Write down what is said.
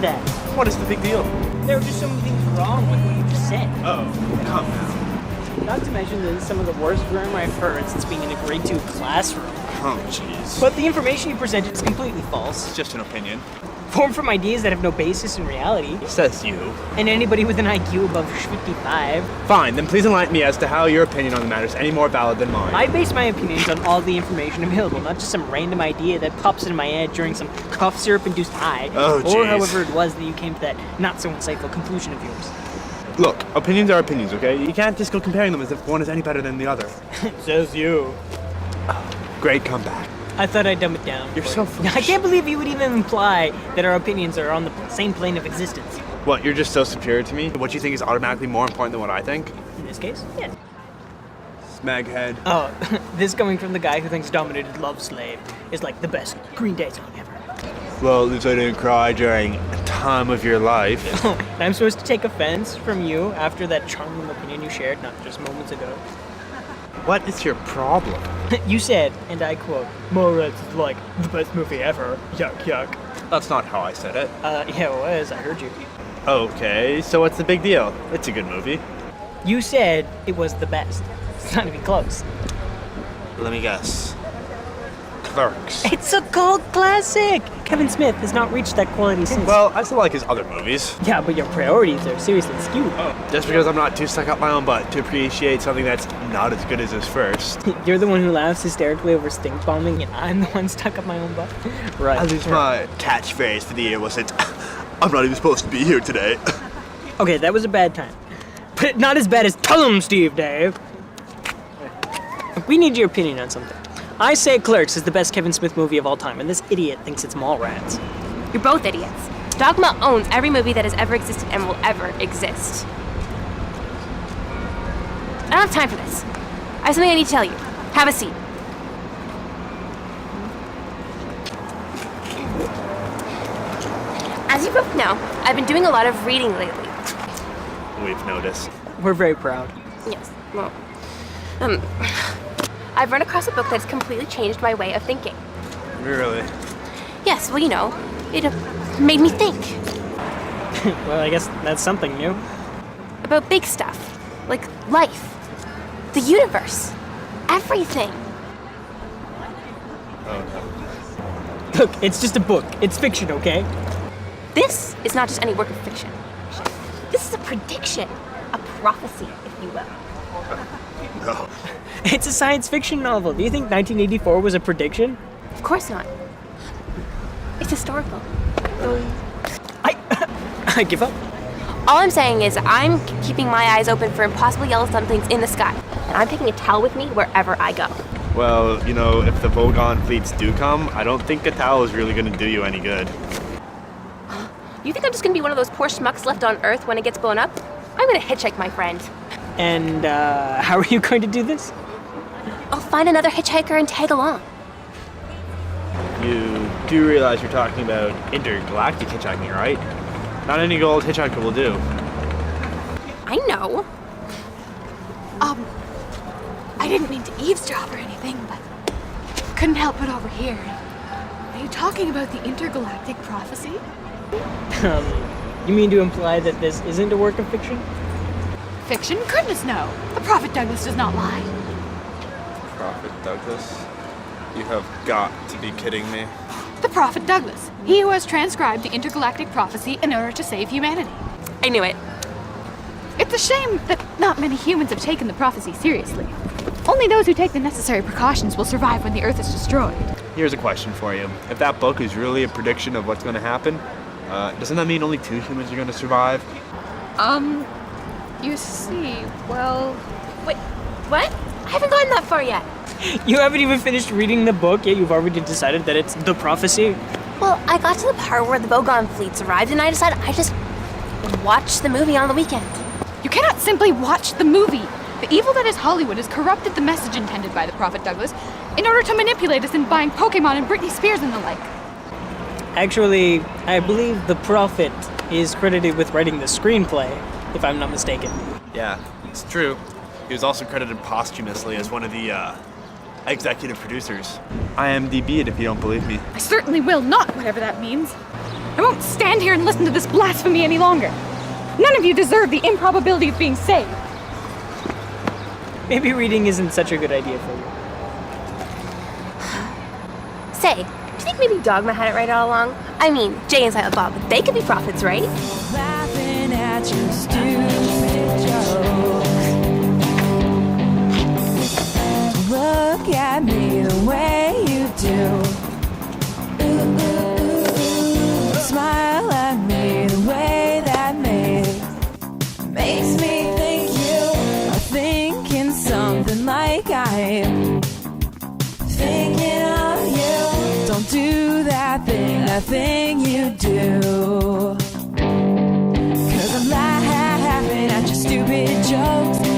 did that. What is the big deal? There are just so many things wrong with what you just said. Oh, come now. Not to mention that it's some of the worst grammar I've heard since being in a grade 2 classroom. Oh, jeez. But the information you presented is completely false. It's just an opinion. Formed from ideas that have no basis in reality. Says you. And anybody with an IQ above 55. Fine, then please enlighten me as to how your opinion on the matter is any more valid than mine. I base my opinions on all the information available, not just some random idea that pops into my head during some cough syrup-induced high. Oh, or jeez. however it was that you came to that not-so-insightful conclusion of yours. Look, opinions are opinions, okay? You can't just go comparing them as if one is any better than the other. Says you. Great comeback. I thought I'd dumb it down. You're so foolish. I can't believe you would even imply that our opinions are on the same plane of existence. What, you're just so superior to me? What you think is automatically more important than what I think? In this case, yes. Smeghead. Oh, this coming from the guy who thinks Dominated Love Slave is like the best Green Day song ever. Well, at least I didn't cry during a time of your life. Oh, and I'm supposed to take offense from you after that charming opinion you shared not just moments ago. What is your problem? You said, and I quote, Mallrats is like the best movie ever. Yuck, yuck. That's not how I said it. Yeah, it was. I heard you. Okay, so what's the big deal? It's a good movie. You said it was the best. It's not even close. Let me guess. Clerks. It's a cult classic! Kevin Smith has not reached that quality since. Well, I still like his other movies. Yeah, but your priorities are seriously skewed. Just because I'm not too stuck up my own butt to appreciate something that's not as good as his first. You're the one who laughs hysterically over stink bombing, and I'm the one stuck up my own butt. Right. At least my catchphrase for the year wasn't, I'm not even supposed to be here today. Okay, that was a bad time. But not as bad as Tell 'em Steve, Dave. We need your opinion on something. I say Clerks is the best Kevin Smith movie of all time, and this idiot thinks it's Mallrats. You're both idiots. Dogma owns every movie that has ever existed and will ever exist. I don't have time for this. I have something I need to tell you. Have a seat. As you both know, I've been doing a lot of reading lately. We've noticed. We're very proud. Yes, well, I've run across a book that's completely changed my way of thinking. Really? Yes, well, you know, it made me think Well, I guess that's something new. about big stuff, like life, the universe, everything. Oh, Look, it's just a book. It's fiction, okay? This is not just any work of fiction. This is a prediction, a prophecy, if you will. no. No. It's a science fiction novel. Do you think 1984 was a prediction? Of course not. It's historical. I give up. All I'm saying is I'm keeping my eyes open for impossible yellow somethings in the sky, and I'm taking a towel with me wherever I go. Well, you know, if the Vogon fleets do come, I don't think a towel is really going to do you any good. You think I'm just gonna be one of those poor schmucks left on Earth when it gets blown up? I'm gonna hitchhike, my friend. And, how are you going to do this? I'll find another hitchhiker and tag along. You do realize you're talking about intergalactic hitchhiking, right? Not any gold hitchhiker will do. I know. I didn't mean to eavesdrop or anything, but couldn't help but overhear. Are you talking about the intergalactic prophecy? You mean to imply that this isn't a work of fiction? Fiction? Goodness no. The Prophet Douglas does not lie. Prophet Douglas? You have got to be kidding me. The Prophet Douglas. He who has transcribed the intergalactic prophecy in order to save humanity. I knew it. It's a shame that not many humans have taken the prophecy seriously. Only those who take the necessary precautions will survive when the Earth is destroyed. Here's a question for you. If that book is really a prediction of what's going to happen, doesn't that mean only 2 humans are going to survive? You see, well... Wait, what? I haven't gotten that far yet. You haven't even finished reading the book, yet you've already decided that it's the prophecy? Well, I got to the part where the Vogon fleets arrived, and I decided I just watched the movie on the weekend. You cannot simply watch the movie. The evil that is Hollywood has corrupted the message intended by the Prophet Douglas in order to manipulate us in buying Pokemon and Britney Spears and the like. Actually, I believe the prophet is credited with writing the screenplay, if I'm not mistaken. Yeah, it's true. He was also credited posthumously as one of the, executive producers. IMDb it if you don't believe me. I certainly will not, whatever that means. I won't stand here and listen to this blasphemy any longer. None of you deserve the improbability of being saved. Maybe reading isn't such a good idea for you. Say, do you think maybe Dogma had it right all along? I mean, Jay and Silent Bob, they could be prophets, right? Laughing at your stupid jokes. Look at me the way you do. Ooh, ooh, ooh, ooh. Smile at me the way that makes me think you are thinking something like I'm thinking of you. Don't do that thing you do. 'Cause I'm laughing at your stupid jokes.